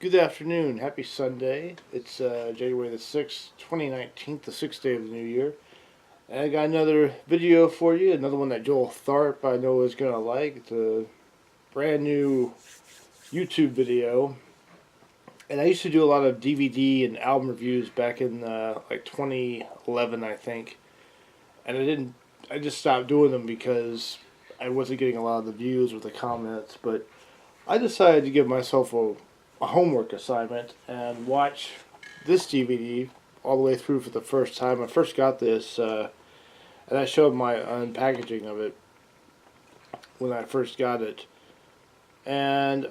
Good afternoon. Happy Sunday. It's January the 6th, 2019, the 6th day of the new year. And I got another video for you, another one that Joel Tharp I know is going to like. It's a brand new YouTube video. And I used to do a lot of DVD and album reviews back in like 2011, I think. And I just stopped doing them because I wasn't getting a lot of the views or the comments. But I decided to give myself a homework assignment and watch this DVD all the way through for the first time. I first got this, and I showed my unpackaging of it when I first got it. And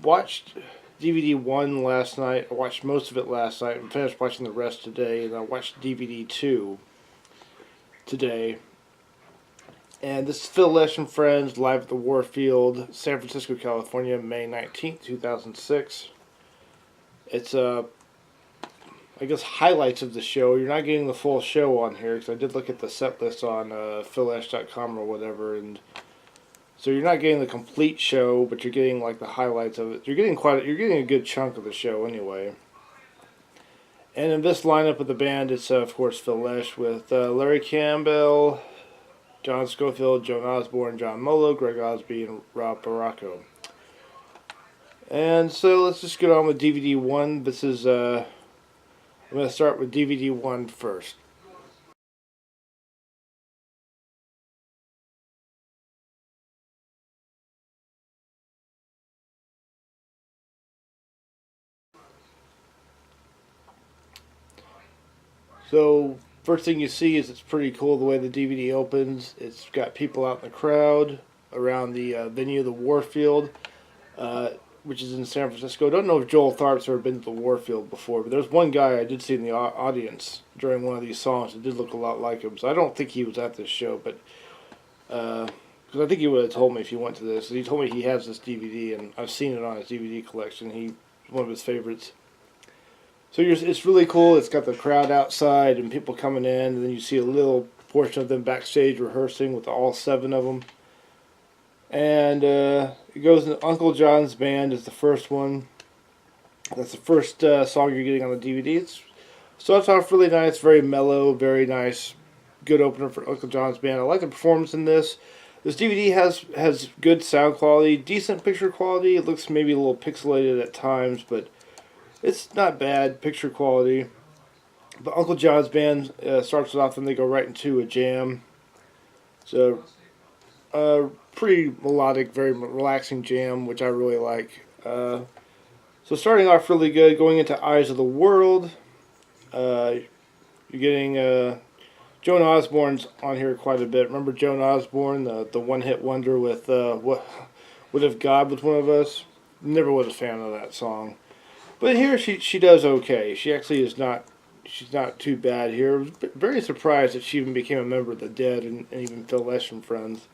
watched DVD 1 last night. I watched most of it last night and finished watching the rest today. And I watched DVD 2 today. And this is Phil Lesh and Friends live at the Warfield, San Francisco, California, May 19th, 2006. It's, I guess, highlights of the show. You're not getting the full show on here because I did look at the set list on phillesh.com or whatever. And so you're not getting the complete show, but you're getting like the highlights of it. You're getting a good chunk of the show anyway. And in this lineup of the band, it's of course Phil Lesh with Larry Campbell, John Scofield, Joan Osborne, John Molo, Greg Osby, and Rob Baracco. And so let's just get on with DVD 1. This is, I'm going to start with DVD 1 first. So, first thing you see is it's pretty cool the way the DVD opens. It's got people out in the crowd around the venue of the Warfield, which is in San Francisco. I don't know if Joel Tharp's ever been to the Warfield before, but there's one guy I did see in the audience during one of these songs that did look a lot like him. So I don't think he was at this show, but because I think he would have told me if he went to this. He told me he has this DVD, and I've seen it on his DVD collection. He's one of his favorites. So it's really cool. It's got the crowd outside and people coming in, and then you see a little portion of them backstage rehearsing with all 7 of them. And it goes into Uncle John's Band is the first one. That's the first song you're getting on the DVD. It starts off really nice, very mellow, very nice, good opener for Uncle John's Band. I like the performance in this. This DVD has good sound quality, decent picture quality. It looks maybe a little pixelated at times, but it's not bad picture quality. But Uncle John's Band starts it off and they go right into a jam. So, pretty melodic, very relaxing jam, which I really like. So starting off really good, going into Eyes of the World. You're getting Joan Osborne's on here quite a bit. Remember Joan Osborne, the one-hit wonder with What If God Was One of Us? Never was a fan of that song. But here she does okay. She actually she's not too bad here. I was very surprised that she even became a member of the Dead and even Phil Lesh and Friends.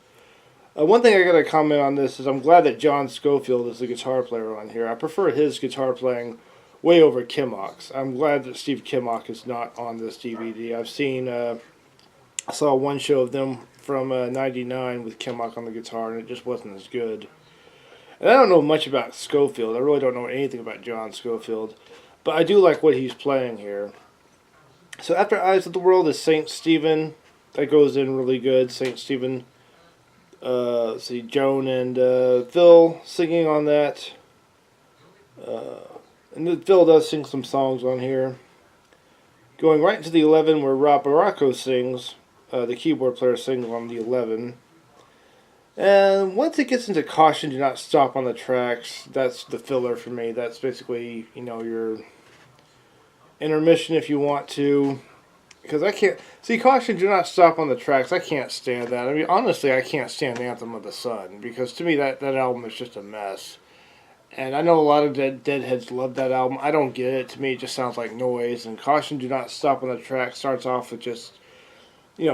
One thing I got to comment on this is I'm glad that John Scofield is the guitar player on here. I prefer his guitar playing way over Kimmock's. I'm glad that Steve Kimmock is not on this DVD. I saw one show of them from '99 with Kimmock on the guitar, and it just wasn't as good. And I don't know much about Scofield. I really don't know anything about John Scofield. But I do like what he's playing here. So after Eyes of the World is St. Stephen. That goes in really good. St. Stephen. See Joan and Phil singing on that. And then Phil does sing some songs on here. Going right into the 11 where Rob Baracco sings. The keyboard player sings on the 11. And once it gets into Caution, Do Not Stop on the Tracks, that's the filler for me. That's basically, your intermission if you want to. Because I can't... See, Caution, Do Not Stop on the Tracks, I can't stand that. I mean, honestly, I can't stand Anthem of the Sun. Because to me, that album is just a mess. And I know a lot of Deadheads love that album. I don't get it. To me, it just sounds like noise. And Caution, Do Not Stop on the Tracks starts off with just,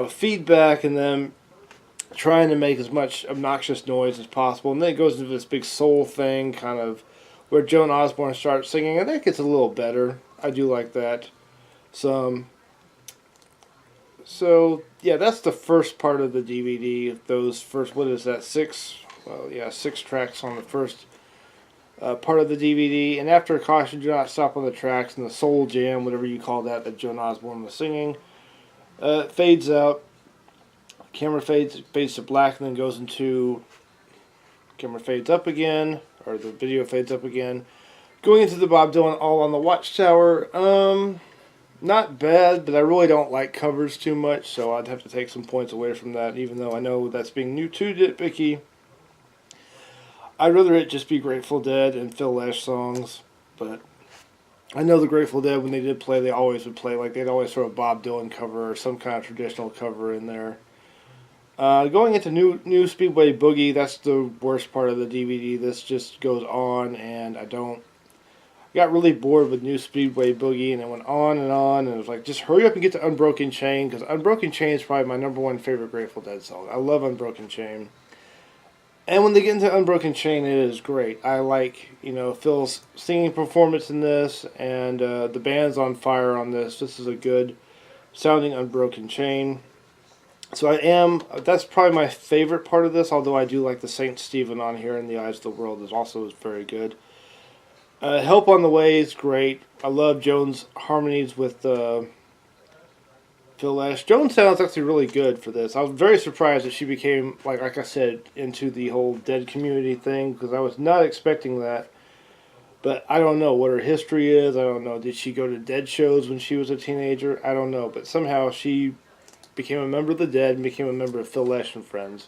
feedback and then trying to make as much obnoxious noise as possible, and then it goes into this big soul thing, kind of where Joan Osborne starts singing, and that gets a little better. I do like that. So yeah, that's the first part of the DVD. Those first, what is that, 6? Well, yeah, 6 tracks on the first part of the DVD. And after Caution Do Not Stop on the Tracks and the Soul Jam, whatever you call that, that Joan Osborne was singing, fades out. Camera fades to black and then goes into... Camera fades up again, or the video fades up again. Going into the Bob Dylan All on the Watchtower, not bad, but I really don't like covers too much, so I'd have to take some points away from that, even though I know that's being too nitpicky. I'd rather it just be Grateful Dead and Phil Lesh songs, but I know the Grateful Dead, when they did play, they always would play, like they'd always throw a Bob Dylan cover or some kind of traditional cover in there. Going into new Speedway Boogie, that's the worst part of the DVD. This just goes on, and I got really bored with New Speedway Boogie, and it went on, and it was like, just hurry up and get to Unbroken Chain, because Unbroken Chain is probably my #1 favorite Grateful Dead song. I love Unbroken Chain. And when they get into Unbroken Chain, it is great. I like, Phil's singing performance in this, and the band's on fire on this. This is a good sounding Unbroken Chain. So that's probably my favorite part of this, although I do like the St. Stephen on here in the Eyes of the World is also very good. Help on the Way is great. I love Joan's harmonies with Phil Lesh. Joan sounds actually really good for this. I was very surprised that she became, like I said, into the whole Dead community thing, because I was not expecting that. But I don't know what her history is. I don't know. Did she go to Dead shows when she was a teenager? I don't know. But somehow she became a member of the Dead and became a member of Phil Lesh and Friends.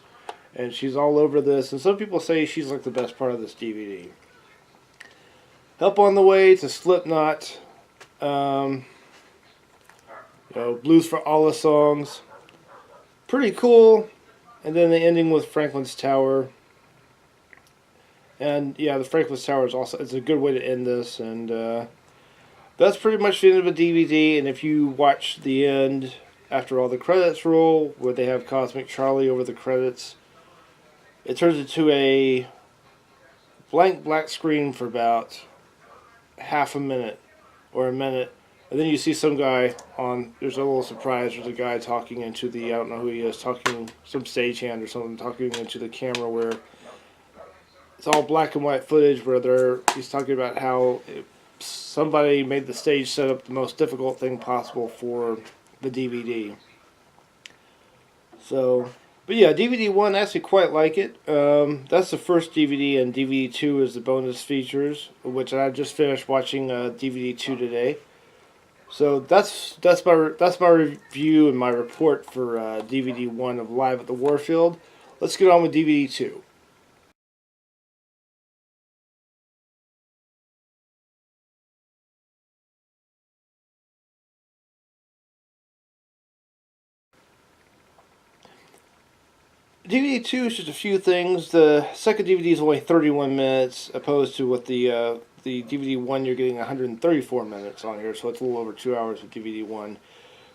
And she's all over this. And some people say she's like the best part of this DVD. Help on the Way to Slipknot. Blues for Allah songs. Pretty cool. And then the ending with Franklin's Tower. And yeah, the Franklin's Tower it's a good way to end this. And that's pretty much the end of a DVD. And if you watch the end after all the credits roll, where they have Cosmic Charlie over the credits, it turns into a blank black screen for about half a minute or a minute, and then you see some guy there's a little surprise, there's a guy talking into I don't know who he is, talking, some stagehand or something, talking into the camera, where it's all black and white footage where he's talking about how somebody made the stage setup the most difficult thing possible for the DVD. So, but yeah, DVD 1, I actually quite like it. That's the first DVD, and DVD 2 is the bonus features, which I just finished watching DVD 2 today. So that's my review and my report for DVD 1 of Live at the Warfield. Let's get on with DVD 2. DVD 2 is just a few things. The second DVD is only 31 minutes, opposed to what the DVD 1 you're getting 134 minutes on here, so it's a little over 2 hours with DVD 1.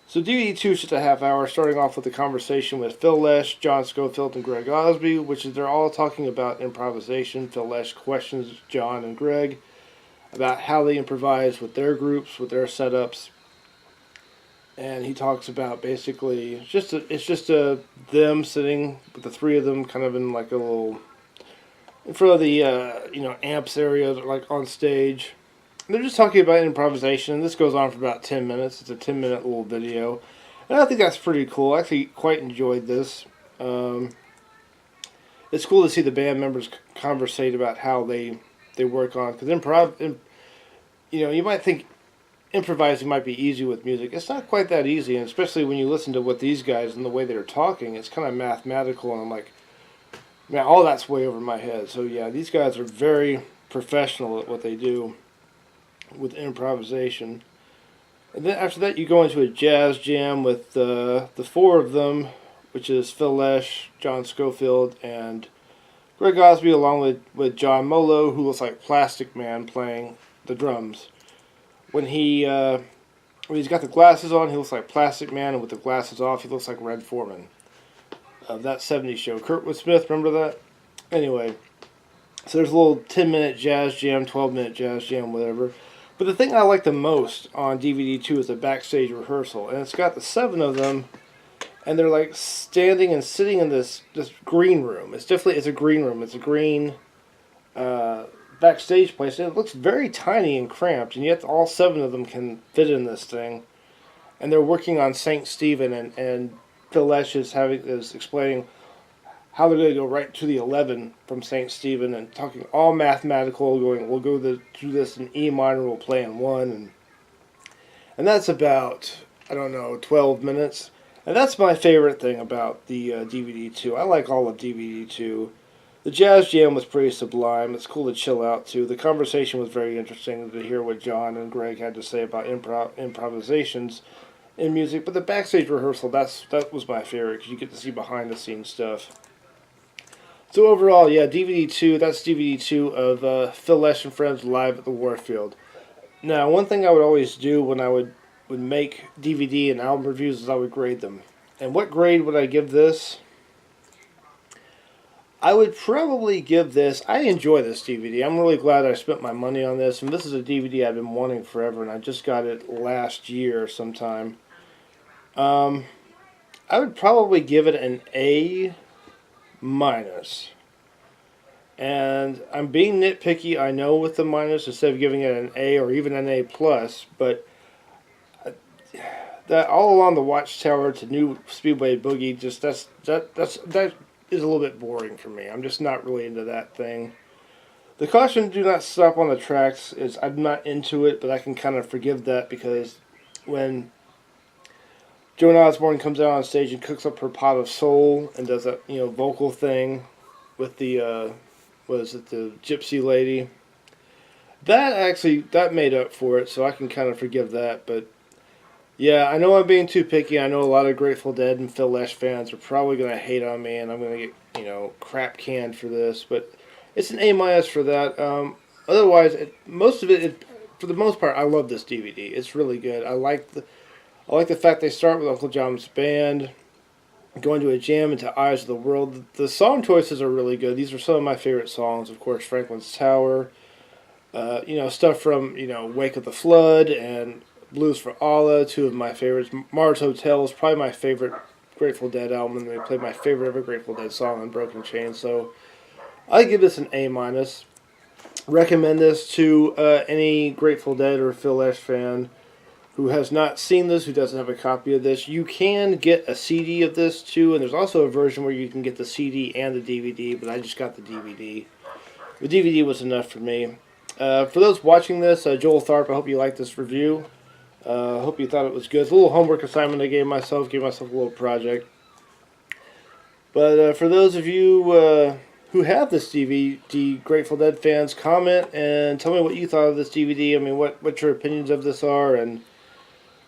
So DVD 2 is just a half hour, starting off with a conversation with Phil Lesh, John Scofield, and Greg Osby, which is they're all talking about improvisation. Phil Lesh questions John and Greg about how they improvise with their groups, with their setups. And he talks about basically it's just them sitting with the three of them kind of in like a little in front of the amps area, like on stage. And they're just talking about improvisation. This goes on for about 10 minutes. It's a 10-minute little video, and I think that's pretty cool. I actually quite enjoyed this. It's cool to see the band members conversate about how they work on, because you might think improvising might be easy with music. It's not quite that easy, and especially when you listen to what these guys and the way they're talking, it's kind of mathematical, and I'm like, man, all that's way over my head. So yeah, these guys are very professional at what they do with improvisation. And then after that, you go into a jazz jam with the four of them, which is Phil Lesh, John Scofield, and Greg Osby, along with John Molo, who looks like Plastic Man playing the drums. When he's got the glasses on, he looks like Plastic Man, and with the glasses off, he looks like Red Foreman of that 70s show. Kurtwood Smith, remember that? Anyway, so there's a little 10-minute jazz jam, 12-minute jazz jam, whatever. But the thing I like the most on DVD 2 is the backstage rehearsal, and it's got the 7 of them, and they're like standing and sitting in this green room. It's a green room. It's a green backstage place, and it looks very tiny and cramped, and yet all 7 of them can fit in this thing. And they're working on St. Stephen, and Phil Lesh is explaining how they're going to go right to the 11 from St. Stephen, and talking all mathematical, going, we'll go through this in E minor, we'll play in 1, and that's about, I don't know, 12 minutes. And that's my favorite thing about the DVD 2. I like all of DVD 2. The jazz jam was pretty sublime. It's cool to chill out to. The conversation was very interesting to hear what John and Greg had to say about improvisations in music. But the backstage rehearsal, that was my favorite, because you get to see behind the scenes stuff. So overall, yeah, DVD 2, that's DVD 2 of Phil Lesh and Friends live at the Warfield. Now, one thing I would always do when I would make DVD and album reviews is I would grade them. And what grade would I give this? I would probably give this, I enjoy this DVD. I'm really glad I spent my money on this. And this is a DVD I've been wanting forever, and I just got it last year sometime. I would probably give it an A-. And I'm being nitpicky, I know, with the minus, instead of giving it an A or even an A+, but that all along the Watchtower to New Speedway Boogie, just that is a little bit boring for me. I'm just not really into that thing. The Caution Do Not Stop on the Tracks is, I'm not into it, but I can kind of forgive that, because when Joan Osborne comes out on stage and cooks up her pot of soul and does that, vocal thing with the the gypsy lady, that made up for it, so I can kind of forgive that. But yeah, I know I'm being too picky. I know a lot of Grateful Dead and Phil Lesh fans are probably going to hate on me, and I'm going to get, crap canned for this, but it's an A- for that. Otherwise, for the most part, I love this DVD. It's really good. I like the fact they start with Uncle John's band, going to a jam into Eyes of the World. The song choices are really good. These are some of my favorite songs. Of course, Franklin's Tower, stuff from, Wake of the Flood and Blues for Allah, 2 of my favorites. Mars Hotel is probably my favorite Grateful Dead album, and they played my favorite ever Grateful Dead song on Broken Chain. So I give this an A-. Recommend this to any Grateful Dead or Phil Lesh fan who has not seen this, who doesn't have a copy of this. You can get a CD of this too, and there's also a version where you can get the CD and the DVD, but I just got the DVD. The DVD was enough for me. For those watching this, Joel Tharp, I hope you liked this review. I hope you thought it was good. It's a little homework assignment I gave myself a little project. But for those of you who have this DVD, Grateful Dead fans, comment and tell me what you thought of this DVD. I mean, what your opinions of this are, and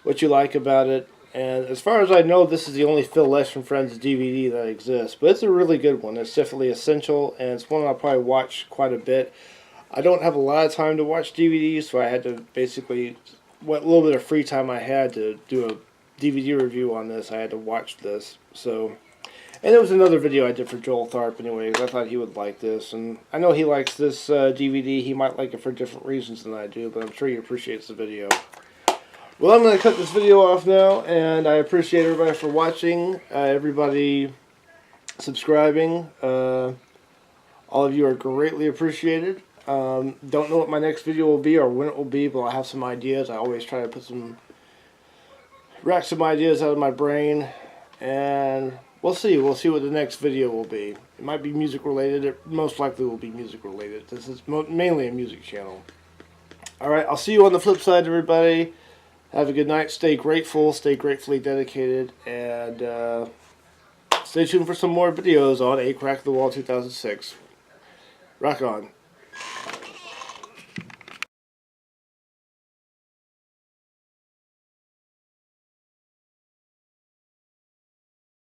what you like about it. And as far as I know, this is the only Phil Lesh and Friends DVD that exists. But it's a really good one. It's definitely essential, and it's one I'll probably watch quite a bit. I don't have a lot of time to watch DVDs, so I had to basically, what little bit of free time I had to do a DVD review on this, I had to watch this. So, and it was another video I did for Joel Tharp anyway, because I thought he would like this. And I know he likes this DVD. He might like it for different reasons than I do, but I'm sure he appreciates the video. Well, I'm going to cut this video off now, and I appreciate everybody for watching, everybody subscribing. All of you are greatly appreciated. Don't know what my next video will be or when it will be, but I have some ideas. I always try to rack some ideas out of my brain, and we'll see. We'll see what the next video will be. It might be music related. It most likely will be music related. This is mainly a music channel. Alright, I'll see you on the flip side, everybody. Have a good night. Stay grateful. Stay gratefully dedicated. And stay tuned for some more videos on A Crack the Wall 2006. Rock on.